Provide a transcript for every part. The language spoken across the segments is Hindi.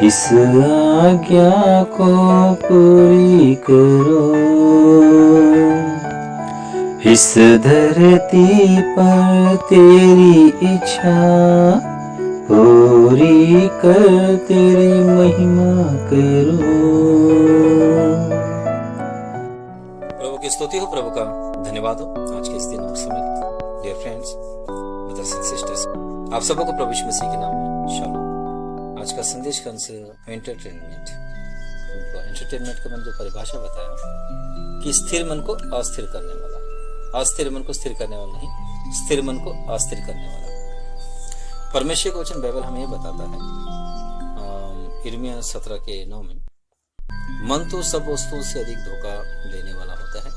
इस आज्ञा को पूरी करो, इस धरती पर तेरी इच्छा पूरी कर तेरी महिमा करो। प्रभु की स्तुति हो, प्रभु का धन्यवाद हो आज के इस दिन और समय। Dear friends, brothers and sisters, आप सबको प्रभु यीशु मसीह के नाम में शालोम। आज का संदेश का अंश एंटरटेनमेंट का मैंने जो परिभाषा बताया कि स्थिर मन को अस्थिर करने वाला, अस्थिर मन को स्थिर करने वाला नहीं, स्थिर मन को अस्थिर करने वाला। परमेश्वर का वचन बाइबल हमें यह बताता है यिर्मयाह 17:9 में, मन तो सब वस्तुओं से अधिक धोखा देने वाला होता है,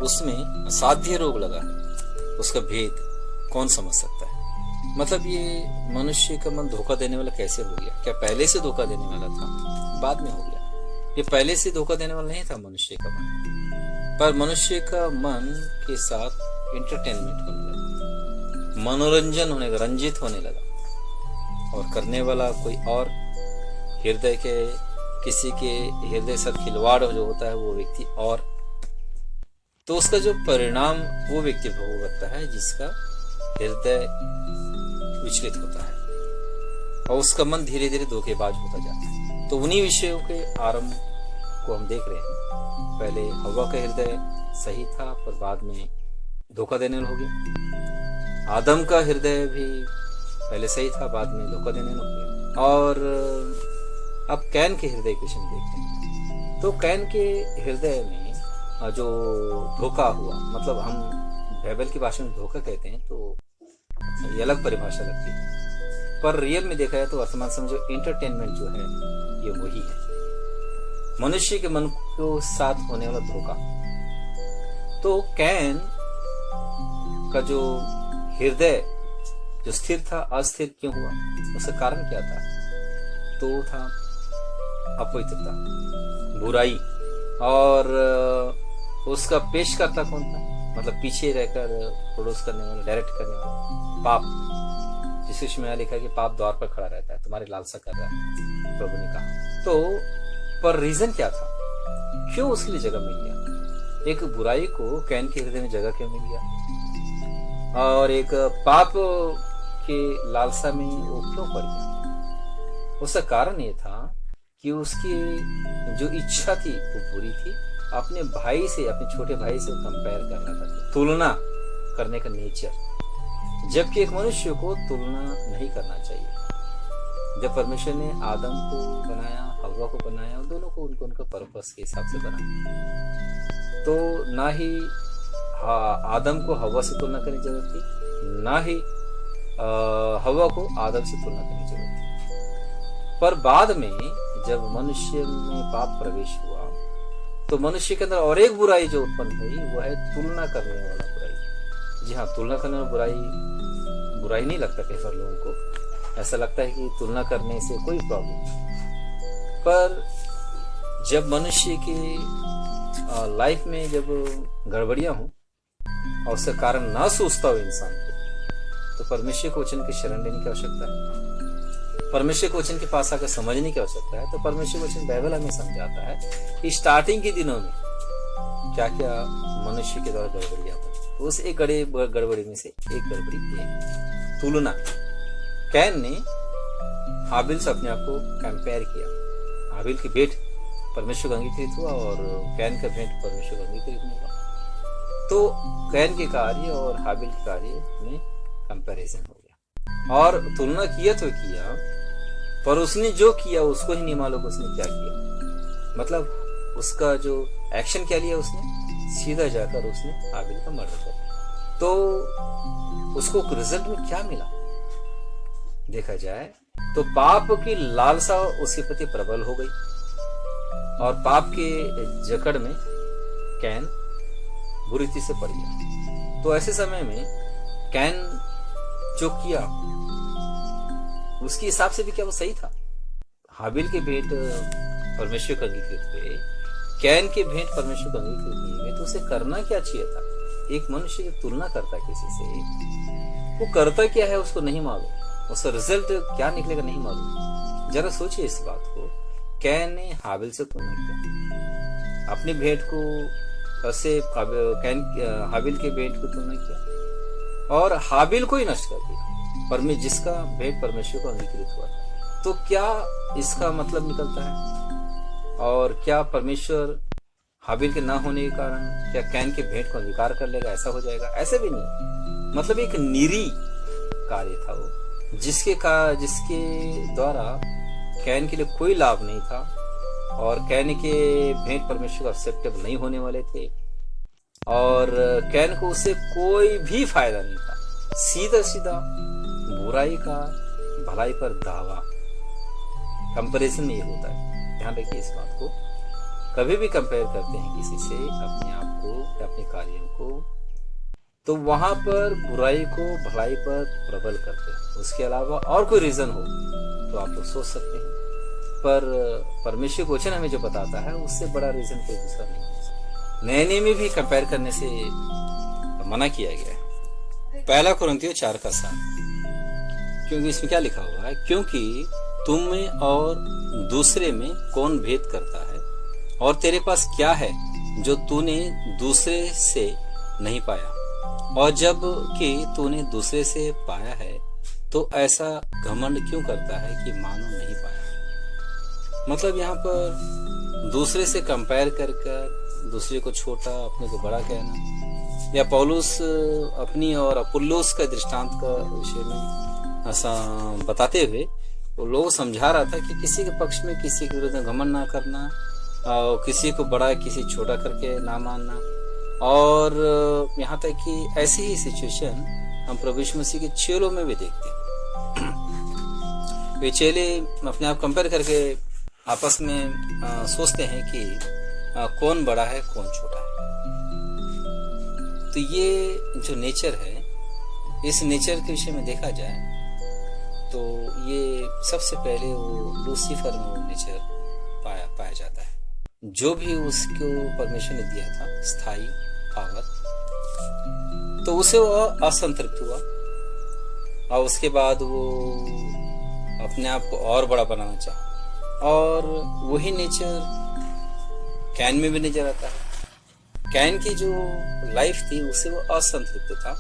उसमें असाध्य रोग लगा है, उसका भेद कौन समझ सकता है। मतलब ये मनुष्य का मन धोखा देने वाला कैसे हो गया? क्या पहले से धोखा देने वाला था, बाद में हो गया? ये पहले से धोखा देने वाला नहीं था मनुष्य का मन, पर मनुष्य का मन के साथ एंटरटेनमेंट होने लगा, मनोरंजन होने लगा, रंजित होने लगा, और करने वाला कोई और, हृदय के किसी के हृदय साथ खिलवाड़ जो होता है वो व्यक्ति और, तो उसका जो परिणाम वो व्यक्ति भोगता है जिसका हृदय विचलित होता है और उसका मन धीरे धीरे धोखेबाज होता जाता है। तो उन्हीं विषयों के आरंभ को हम देख रहे हैं। पहले हवा का हृदय सही था पर बाद में धोखा देने हो गया। आदम का हृदय भी पहले सही था, बाद में धोखा देने हो गया। और अब कैन के हृदय की हम देखते हैं। तो कैन के हृदय में जो धोखा हुआ, मतलब हम बाइबल की भाषा में धोखा कहते हैं तो ये अलग परिभाषा लगती है, पर रियल में देखा है तो वर्तमान समय जो एंटरटेनमेंट जो है ये वही है, मनुष्य के मन को साथ होने वाला धोखा। तो कैन का जो हृदय जो स्थिर था अस्थिर क्यों हुआ, उसका कारण क्या था? तो था अपवित्रता, बुराई, और उसका पेश करता कौन था? मतलब पीछे रहकर प्रोड्यूस करने वाला, डायरेक्ट करने वाला पाप, जिसमें लिखा है कि पाप द्वार पर खड़ा रहता है, तुम्हारी लालसा कर रहा है, प्रभु ने कहा। तो पर रीजन क्या था, क्यों उसके लिए जगह मिल गया? एक बुराई को कैन के हृदय में जगह क्यों मिल गया, और एक पाप के लालसा में वो क्यों पड़ गया? उसका कारण ये था कि उसकी जो इच्छा थी वो बुरी थी, अपने भाई से, अपने छोटे भाई से कंपेयर कर रहा था, तुलना करने का नेचर, जबकि एक मनुष्य को तुलना नहीं करना चाहिए। जब परमेश्वर ने आदम को बनाया, हवा को बनाया, और दोनों को उनका पर्पस के हिसाब से बनाया, तो ना ही आदम को हवा से तुलना करने की जरूरत थी, ना ही हवा को आदम से तुलना करने की जरूरत थी। पर बाद में जब मनुष्य में पाप प्रवेश हुआ तो मनुष्य के अंदर और एक बुराई जो उत्पन्न हुई वो है तुलना करने वाला बुराई। जी हाँ, तुलना करने वाला बुराई नहीं लगता कई बार लोगों को, ऐसा लगता है कि तुलना करने से कोई प्रॉब्लम नहीं। पर जब मनुष्य की लाइफ में जब गड़बड़ियां हो और उसका कारण ना सोचता हो इंसान को, तो परमेश्वर के वचन की शरण लेने की आवश्यकता है, परमेश्वर के वचन के पास आकर समझने की आवश्यकता है। तो परमेश्वर वचन बाइबल हमें समझाता है कि स्टार्टिंग के दिनों में क्या क्या मनुष्य के द्वारा गड़बड़ियां हुई। तो उस एक गड़बड़ी में से एक गड़बड़ी है तुलना। कैन ने हाबिल से अपने आप को कंपेयर किया। हाबिल की भेंट परमेश्वर को अंगीकृत हुआ और कैन का भेंट परमेश्वर को अंगीकृत नहीं हुआ। तो कैन के कार्य और हाबिल के कार्य में कंपैरिजन हो गया, और तुलना किया तो किया, पर उसने जो किया उसको ही नहीं मालूम उसने क्या किया। मतलब उसका जो एक्शन क्या लिया, उसने सीधा जाकर उसने हाबिल का मर्डर कर दिया। तो उसको रिजल्ट में क्या मिला देखा जाए तो पाप की लालसा उसके प्रति प्रबल हो गई, और पाप के जकड़ में कैन बुरी तरह से पड़ गया। तो ऐसे समय में कैन जो किया उसके हिसाब से भी क्या वो सही था? हाबिल के भेंट परमेश्वर का अंगीकृत हुए, कैन के भेंट परमेश्वर का अंगीकृत नहीं हुए, तो उसे करना क्या चाहिए था? एक मनुष्य जो तुलना करता है किसी से, वो करता क्या है उसको नहीं मालूम, उसका रिजल्ट क्या निकलेगा नहीं मालूम। जरा सोचिए इस बात को। कैन ने हाबिल से तुलना किया, अपनी भेंट को से कैन हाबिल के भेंट को तुलना किया और हाबिल को ही नष्ट कर दिया, पर जिसका भेंट परमेश्वर को अंगीकृत हुआ था। तो क्या इसका मतलब निकलता है? और क्या परमेश्वर हाबिल के ना होने के कारण क्या कैन के भेंट को अंगीकार कर लेगा? ऐसा हो जाएगा? ऐसे भी नहीं। मतलब एक निरी कार्य था वो, जिसके द्वारा कैन के लिए कोई लाभ नहीं था और कैन के भेंट परमेश्वर को एक्सेप्टेबल नहीं होने वाले थे और कैन को उससे कोई भी फायदा नहीं था। सीधा सीधा बुराई का भलाई पर दावा, कंपैरिजन ये होता है। ध्यान रखिए इस बात को। कभी भी कंपेयर करते हैं किसी से अपने आप को या अपने कार्यों को, तो वहां पर बुराई को भलाई पर प्रबल करते हैं। उसके अलावा और कोई रीजन हो तो आप लोग सोच सकते हैं, पर परमेश्वर को वचन हमें जो बताता है उससे बड़ा रीजन कोई दूसरा नहीं है। नए नियम में भी कंपेयर करने से मना किया गया है। 1 कुरिन्थियों 4:7, क्योंकि इसमें क्या लिखा हुआ है? क्योंकि तुम में और दूसरे में कौन भेद करता है, और तेरे पास क्या है जो तूने दूसरे से नहीं पाया, और जब कि तूने दूसरे से पाया है तो ऐसा घमंड क्यों करता है कि मानो नहीं पाया। मतलब यहाँ पर दूसरे से कंपेयर कर दूसरे को छोटा अपने को बड़ा कहना, या पौलुस अपनी और अपुल्लोस का दृष्टांत का विषय में ऐसा बताते हुए वो लोग समझा रहा था कि किसी के पक्ष में किसी के विरुद्ध घमंड ना करना, और किसी को बड़ा किसी छोटा करके ना मानना। और यहाँ तक कि ऐसी ही सिचुएशन हम प्रभु यीशु मसीह के चेलों में भी देखते हैं। वे चेले अपने आप कंपेयर करके आपस में सोचते हैं कि कौन बड़ा है कौन छोटा है। तो ये जो नेचर है, इस नेचर के विषय में देखा जाए तो ये सबसे पहले वो लूसीफर में वो नेचर पाया जाता है। जो भी उसको परमेश्वर ने दिया था स्थायी पावर, तो उसे वो असंतृप्त हुआ और उसके बाद वो अपने आप को और बड़ा बनाना चाहा, और वही नेचर कैन में भी नजर आता है। कैन की जो लाइफ थी उससे वो असंतृप्त था,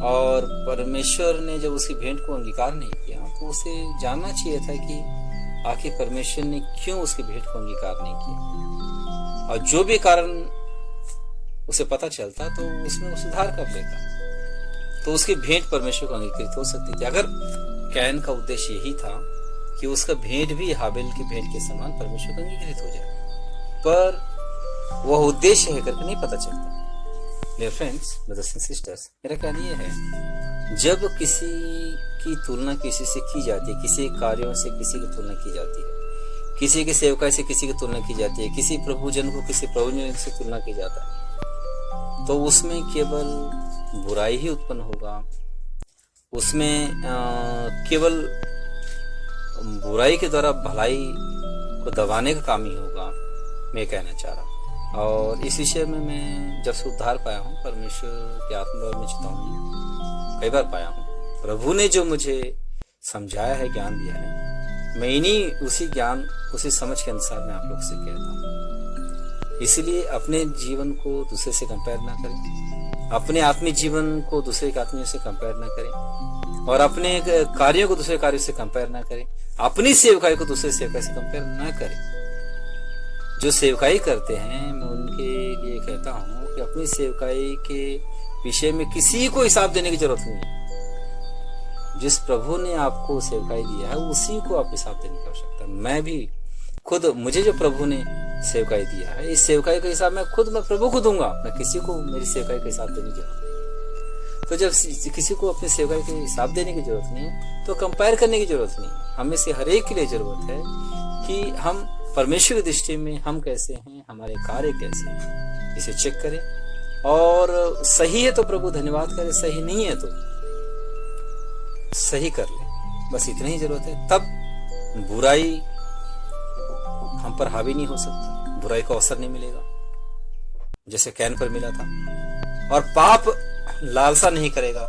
और परमेश्वर ने जब उसकी भेंट को अंगीकार नहीं किया तो उसे जानना चाहिए था कि आखिर परमेश्वर ने क्यों उसकी भेंट को अंगीकार नहीं किया, और जो भी कारण उसे पता चलता तो उसमें वो सुधार कर लेता, तो उसकी भेंट परमेश्वर को अंगीकृत हो सकती थी। अगर कैन का उद्देश्य यही था कि उसका भेंट भी हाबिल की भेंट के समान परमेश्वर को अंगीकृत हो जाए, पर वह उद्देश्य है करके नहीं पता चलता। Dear friends, brothers and sisters, मेरा कहना यह है, जब किसी की तुलना किसी से की जाती है, किसी कार्यों से किसी की तुलना की जाती है, किसी की सेवकाई से किसी की तुलना की जाती है, किसी प्रभुजन को किसी प्रभुजन से तुलना की जाता है, तो उसमें केवल बुराई ही उत्पन्न होगा। उसमें केवल बुराई के द्वारा भलाई को दबाने का काम ही होगा, मैं कहना चाह रहा हूँ। और इस विषय में मैं जब से उद्धार पाया हूँ, परमेश्वर के आत्मा में चिताऊं कई बार पाया हूँ। प्रभु ने जो मुझे समझाया है, ज्ञान दिया है, मैं इन्हीं उसी ज्ञान उसी समझ के अनुसार मैं आप लोग से कहता हूँ। इसलिए अपने जीवन को दूसरे से कंपेयर ना करें, अपने आत्मिक जीवन को दूसरे के आत्मिक से कंपेयर ना करें, और अपने कार्यों को दूसरे कार्यों से कंपेयर ना करें, अपनी सेवकाई को दूसरे सेवकाई से कंपेयर ना करें। जो सेवकाई करते हैं मैं उनके लिए कहता हूँ कि अपनी सेवकाई के विषय में किसी को हिसाब देने की जरूरत नहीं है। जिस प्रभु ने आपको सेवकाई दिया है उसी को आप हिसाब देने की आवश्यकता है। मैं भी खुद, मुझे जो प्रभु ने सेवकाई दिया है, इस सेवकाई का हिसाब मैं प्रभु को दूंगा, मैं किसी को मेरी सेवकाई का हिसाब देने की जरूरत नहीं। तो जब किसी को अपनी सेवकाई के हिसाब देने की जरूरत नहीं है तो कंपेयर करने की जरूरत नहीं है। हमें से हर एक के लिए जरूरत है कि हम परमेश्वर की दृष्टि में हम कैसे हैं, हमारे कार्य कैसे हैं, इसे चेक करें। और सही है तो प्रभु धन्यवाद करें, सही नहीं है तो सही कर ले, बस इतना ही जरूरत है। तब बुराई हम पर हावी नहीं हो सकता, बुराई को अवसर नहीं मिलेगा जैसे कैन पर मिला था, और पाप लालसा नहीं करेगा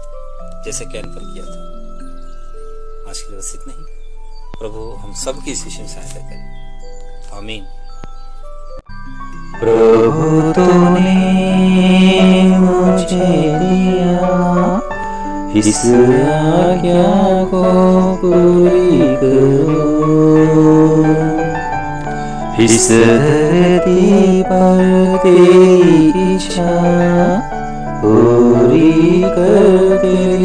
जैसे कैन पर किया था। आज के लिए बस इतना ही। प्रभु हम सबकी इस विषय में सहायता करें। आमीन। प्रभु तूने मुझे दिया, इस आज्ञा को पूरी करो। इस धरती पर तेरी इच्छा पूरी कर दे